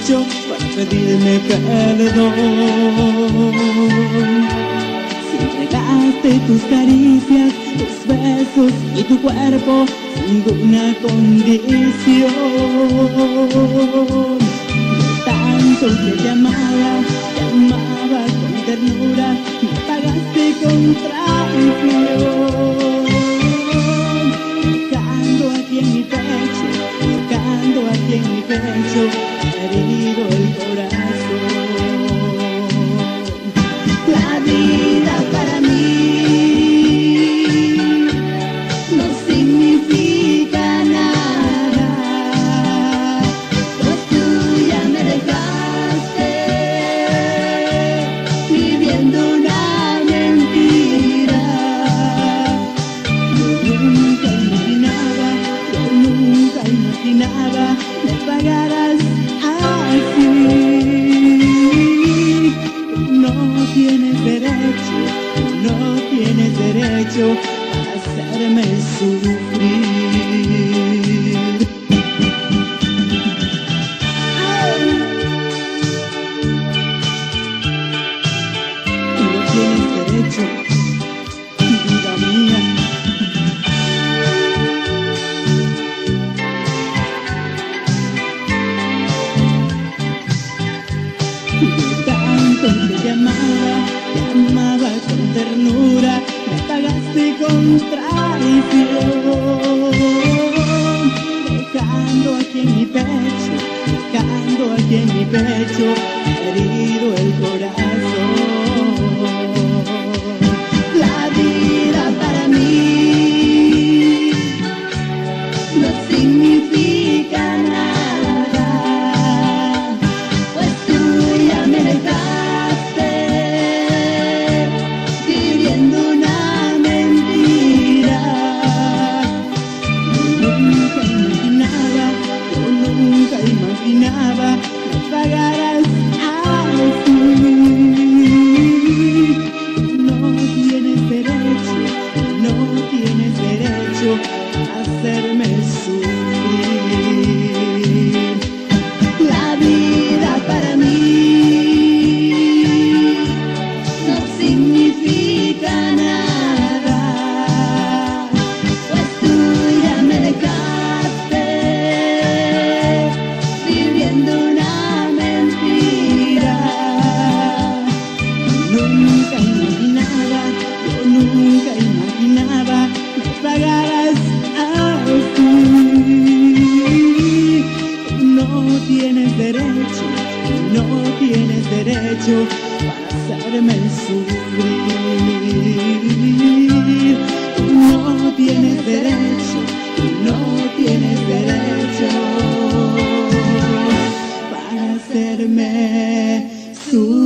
derecho para pedirme perdón. Si entregaste tus caricias, tus besos y tu cuerpo sin ninguna condición, de tanto que te amaba con ternura, me pagaste con traición. Dejando aquí en mi pecho, dejando aquí en mi pecho, herido el corazón. La vida para mí no significa nada, pues tú ya me dejaste viviendo una mentira. Yo nunca imaginaba me pagaras así. No tienes derecho a hacerme sufrir. No tienes derecho, vida mía. De tanto que te amaba con ternura, me pagaste con traición. Dejando aquí en mi pecho, herido el corazón. La vida para mí no significa nada, pues tú ya me dejaste viviendo una mentira. Yo nunca imaginaba que pagaras así. No tienes derecho a hacerme sufrir. La vida para mí no significa nada, pues tú ya me dejaste viviendo una mentira. Yo nunca imaginaba me pagaras así. No tienes derecho para hacerme sufrir. No tienes derecho para hacerme sufrir.